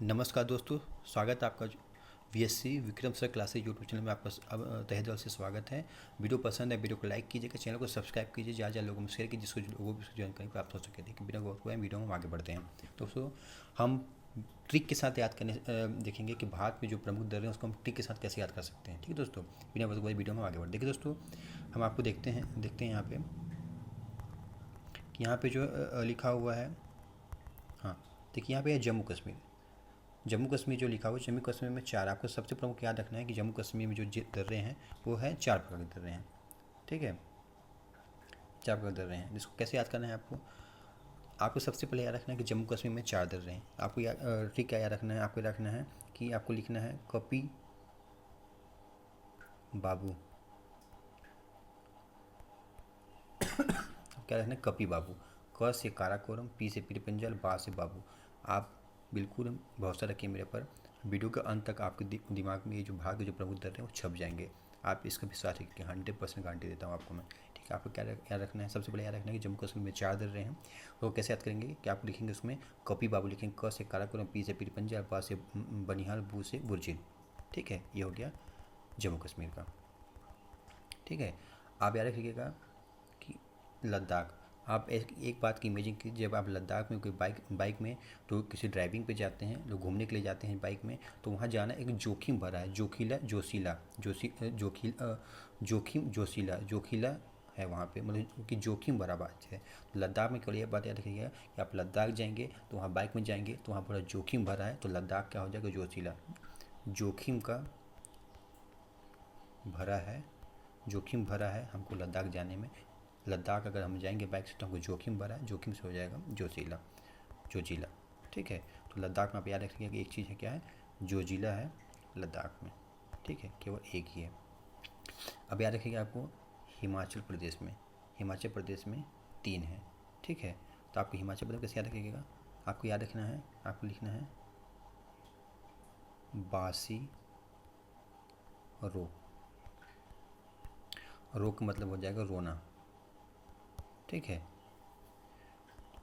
नमस्कार दोस्तों, स्वागत है आपका VSC Vikram sir classes YouTube channel में आपका तहे दिल से स्वागत है। वीडियो पसंद है, वीडियो को लाइक कीजिएगा, चैनल को सब्सक्राइब कीजिए, ज़्यादा ज़्यादा लोगों में शेयर कीजिए, जिसको लोगों को जानकारी प्राप्त हो सके। देखिए बिना वक्त हुए वीडियो में आगे बढ़ते हैं। दोस्तों, हम ट्रिक के साथ याद करने देखेंगे कि भारत में जो प्रमुख दर हैं उसको हम ट्रिक के साथ कैसे याद कर सकते हैं। ठीक है दोस्तों, बिना वक्त हुए वीडियो में आगे बढ़ते। देखिए दोस्तों, हम आपको देखते हैं यहाँ पे कि यहाँ पे जो लिखा हुआ है। हाँ, देखिए यहाँ पे है जम्मू कश्मीर। जम्मू कश्मीर जो लिखा हुआ है, जम्मू कश्मीर में चार, आपको सबसे प्रमुख याद रखना है कि जम्मू कश्मीर में जो दर्रे हैं वो है चार प्रकार के दर्रे हैं। ठीक है, चार प्रकार के दर्रे हैं, जिसको कैसे याद करना है आपको। आपको सबसे पहले याद रखना है कि जम्मू कश्मीर में चार दर्रे हैं। आपको ठीक क्या याद रखना है, आपको रखना है कि आपको लिखना है कपी बाबू। क्या रखना है, कपी बाबू। क से काराकोरम, पी से पीर पंजल, बा से बाबू। आप बिल्कुल भरोसा रखिए मेरे पर, वीडियो के अंत तक आपके दिमाग में ये जो भाग जो प्रमुख दर्रे हैं वो छप जाएंगे। आप इसका विश्वास रखिए, 100% गारंटी देता हूँ आपको मैं। ठीक है, आपको क्या याद रखना है, सबसे पहले याद रखना है कि जम्मू कश्मीर में चार दर्रे हैं। तो कैसे याद करेंगे कि आप लिखेंगे उसमें कपी बाबू, लिखेंगे क से काराकोरम, पी से पीर पंजल, बा से बनिहाल, बू से बुरजिन। ठीक है, ये हो गया जम्मू कश्मीर का। ठीक है, आप याद रखिएगा कि लद्दाख। आप एक बात की इमेजिन की, जब आप लद्दाख में कोई बाइक में तो किसी ड्राइविंग पे जाते हैं, लोग घूमने के लिए जाते हैं बाइक में, तो वहाँ जाना एक जोखिम भरा है। जोखिम जोशीला है वहाँ पे, मतलब कि जोखिम भरा बात है। तो लद्दाख में केवल ये बात याद रखिएगा कि आप लद्दाख जाएंगे तो वहाँ बाइक में जाएंगे तो वहाँ बड़ा जोखिम भरा है, तो लद्दाख क्या हो जाएगा, जोशीला। जोखिम का भरा है, जोखिम भरा है हमको लद्दाख जाने में। लद्दाख अगर हम जाएंगे बाइक से तो हमको जोखिम भरा है, जोखिम से हो जाएगा जोजिला। ठीक है, तो लद्दाख में आप याद रखिएगा कि एक चीज़ है, क्या है, जोजिला है लद्दाख में। ठीक है, केवल एक ही है। अब याद रखिएगा आपको हिमाचल प्रदेश में तीन है। ठीक है, तो आपको हिमाचल प्रदेश कैसे याद रखिएगा, आपको याद रखना है, आपको लिखना है बासी रो। रो का मतलब हो जाएगा रोना। ठीक है,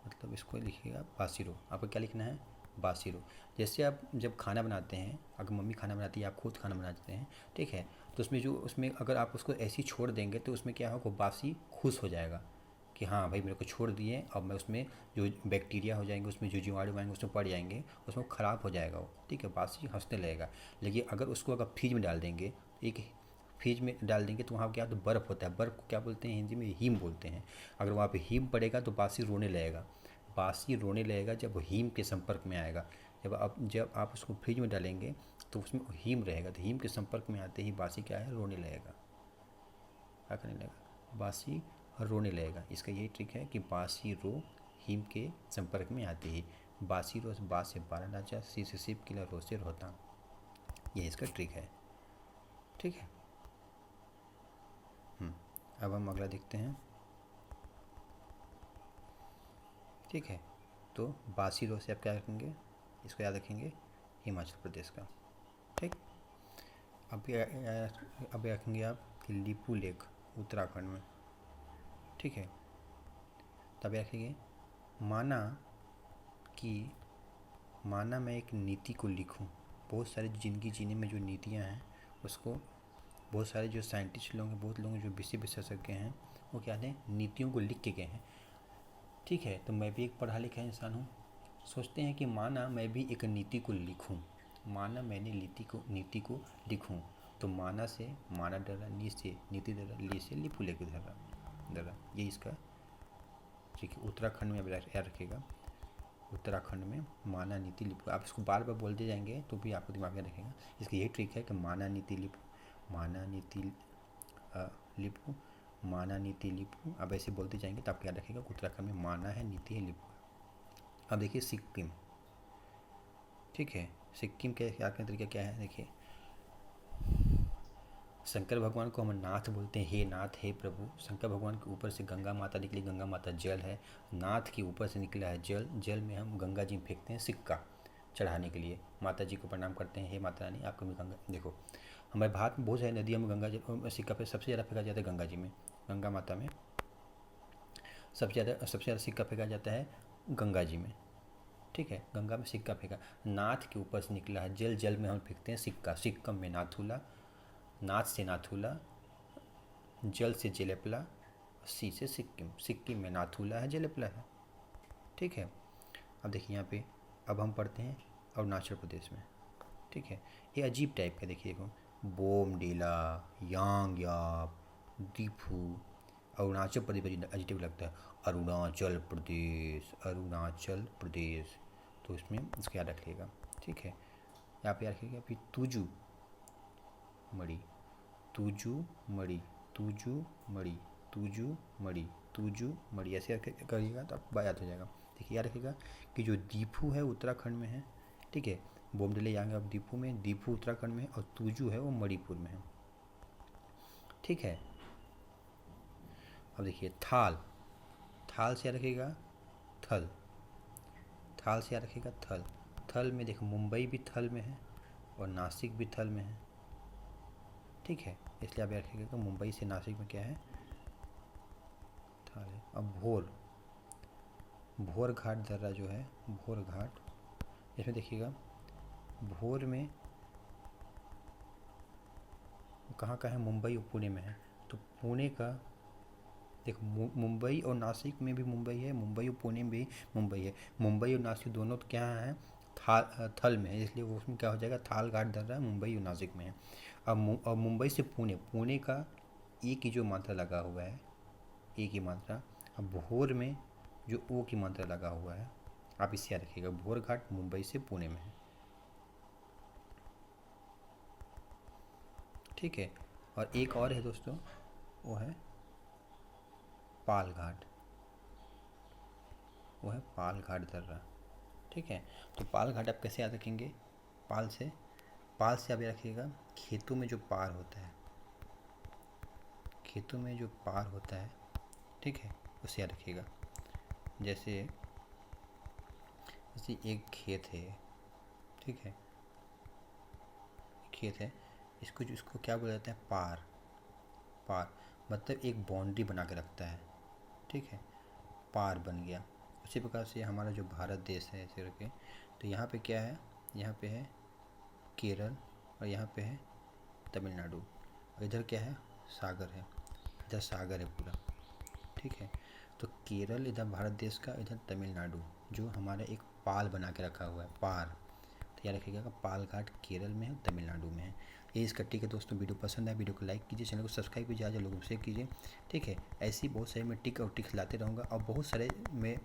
मतलब इसको लिखिएगा बासीरो। आपको क्या लिखना है, बासीरो। जैसे आप जब खाना बनाते हैं, अगर मम्मी खाना बनाती है, आप खुद खाना बनाते हैं, ठीक है, तो उसमें अगर आप उसको ऐसे ही छोड़ देंगे तो उसमें क्या होगा, बासी खुश हो जाएगा कि हाँ भाई मेरे को छोड़ दिए, अब मैं उसमें जो बैक्टीरिया हो जाएंगे, उसमें जो जीवाणु आएंगे उसमें पड़ जाएंगे, उसमें ख़राब हो जाएगा वो। ठीक है, बासी हंसने लगेगा। लेकिन अगर उसको अगर फ्रिज में डाल देंगे, एक फ्रिज में डाल देंगे तो वहाँ क्या, तो बर्फ़ होता है, बर्फ़ को क्या बोलते हैं हिंदी में, हीम बोलते हैं। अगर वहाँ पे हीम पड़ेगा तो बासी रोने लगेगा। बासी रोने लगेगा जब हीम के संपर्क में आएगा। जब आप उसको फ्रिज में डालेंगे तो उसमें हीम रहेगा, तो हीम के संपर्क में आते ही बासी क्या है, रोने लगेगा। क्या करने लगेगा, बासी रोने लगेगा। इसका यही ट्रिक है कि बासी रो, हीम के संपर्क में आते ही। बासी रो, बा से बारह नाचा, सी से सिप किला, रो से रोहता। ये इसका ट्रिक है। ठीक है, अब हम अगला देखते हैं। ठीक है, तो बासी रो से आप क्या रखेंगे, इसको याद रखेंगे, हिमाचल प्रदेश का। ठीक, अब रखेंगे आप कि लिपू लेक, उत्तराखंड में। ठीक है, तब रखेंगे माना कि, माना मैं एक नीति को लिखूं। बहुत सारे ज़िंदगी जीने में जो नीतियां हैं उसको, बहुत सारे जो साइंटिस्ट लोग हैं, बहुत लोग जो विषय विशेषज्ञ हैं, वो क्या हैं, नीतियों को लिख के गए हैं। ठीक है, तो मैं भी एक पढ़ा लिखा इंसान हूँ, सोचते हैं कि माना मैं भी एक नीति को लिखूं, माना मैंने नीति को लिखूं, तो माना से माना डरा, नी से नीति डरा, ली से लिपू लेके डरा। ये इसका ठीक है। उत्तराखंड में अब याद रखिएगा, उत्तराखंड में माना नीति लिपू। आप इसको बार बार बोलते जाएंगे तो भी आपको दिमाग में रखेगा। इसकी यही ट्रिक है कि माना नीति लिपू, माना नीति लिपू, माना नीति लिपू। अब ऐसे बोलते जाएंगे तो आपको याद रखेगा उत्तराखंड में माना है, नीति है, लिपू। अब देखिए सिक्किम। ठीक है, सिक्किम के याद करने का तरीका क्या है, देखिए, शंकर भगवान को हम नाथ बोलते हैं, हे नाथ, हे प्रभु। शंकर भगवान के ऊपर से गंगा माता निकली, गंगा माता जल है, नाथ के ऊपर से निकला है जल, जल में हम गंगा जी में फेंकते हैं सिक्का चढ़ाने के लिए, माता जी को प्रणाम करते हैं, हे माता रानी आपको भी गंगा। देखो हमारे भारत में बहुत सारी नदियों में गंगा जल सिक्का पे सबसे ज़्यादा फेंका जाता है गंगा जी में, गंगा माता में सबसे ज़्यादा सिक्का फेंका जाता है गंगा जी में। ठीक है, गंगा में सिक्का फेंका, नाथ के ऊपर से निकला है, जल जल में हम फेंकते हैं सिक्का, सिक्कम में नाथुला, नाथ से नाथुला, जल से जलेपला, सी से सिक्किम, सिक्किम में नाथुला है, जलेपला है। ठीक है, अब देखिए यहाँ पे अब हम पढ़ते हैं अरुणाचल प्रदेश में। ठीक है, ये अजीब टाइप का, देखिए देखो, बोमडिला, यांगयाप, दीफू, अरुणाचल प्रदेश अजीब लगता है, अरुणाचल प्रदेश, अरुणाचल प्रदेश, तो इसमें इसका याद रखिएगा। ठीक है, यहाँ पे याद रखिएगा। फिर तुजू मड़ी, तुजू मड़ी, तुजू मड़ी, तुजू मड़ी, तुजू मड़ी, ऐसे करिएगा तो आपको याद हो जाएगा। देखिए याद रखिएगा कि जो दीफू है उत्तराखंड में है। ठीक है, बोमडिले जाएंगे अब दीफू में, दीफू उत्तराखंड में है और तुजू है वो मणिपुर में है। ठीक है, अब देखिए थाल, थाल से याद रखिएगा थल, थाल से याद रखिएगा थल, थल में देखो मुंबई भी थल में है और नासिक भी थल में है। ठीक है, इसलिए आप याद रखिएगा कि मुंबई से नासिक में क्या है, थाल है। अब भोर, भोर घाट दर्रा जो है, भोर घाट, इसमें देखिएगा भोर में कहाँ का है, मुंबई और पुणे में है, तो पुणे का देखो मुंबई और नासिक में भी मुंबई है, मुंबई और पुणे में भी मुंबई है, मुंबई और नासिक दोनों तो क्या है, थल में है, इसलिए वो उसमें क्या हो जाएगा, थाल घाट दर्रा मुंबई और नासिक में है। अब मुंबई से पुणे, पुणे का ए की जो मात्रा लगा हुआ है, ए की मात्रा, अब भोर में जो ओ की मात्रा लगा हुआ है, आप इससे याद रखिएगा, भोर घाट मुंबई से पुणे में है। ठीक है, और एक और है दोस्तों, वो है पाल घाट, वो है पाल घाट दर्रा। ठीक है, तो पाल घाट आप कैसे याद रखेंगे, पाल से, पाल से आप याद रखिएगा खेतों में जो पार होता है, खेतों में जो पार होता है, ठीक है, उसे याद रखिएगा। जैसे जैसे एक खेत है, ठीक है, खेत है, इसको क्या बोला जाता है, पार, पार मतलब एक बाउंड्री बना के रखता है। ठीक है, पार बन गया। उसी प्रकार से हमारा जो भारत देश है ऐसे करके, तो यहाँ पे क्या है, यहाँ पे है केरल और यहाँ पे है तमिलनाडु, और इधर क्या है, सागर है, इधर सागर है पूरा। ठीक है, तो केरल इधर भारत देश का, इधर तमिलनाडु, जो हमारा एक पाल बना के रखा हुआ है, पार, तो याद रखिएगा पाल घाट केरल में है, तमिलनाडु में है। ये इसका ठीक है दोस्तों, वीडियो पसंद आए वीडियो को लाइक कीजिए, चैनल को सब्सक्राइब कीजिए, ज़्यादा लोगों से कीजिए। ठीक है, ऐसी बहुत सारी मैं टिक और टिक्स लाते रहूँगा और बहुत सारे मैं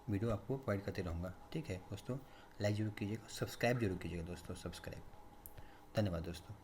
वीडियो आपको प्रोवाइड करते रहूँगा। ठीक है दोस्तों, लाइक जरूर कीजिएगा, सब्सक्राइब जरूर कीजिएगा दोस्तों, सब्सक्राइब। धन्यवाद दोस्तों।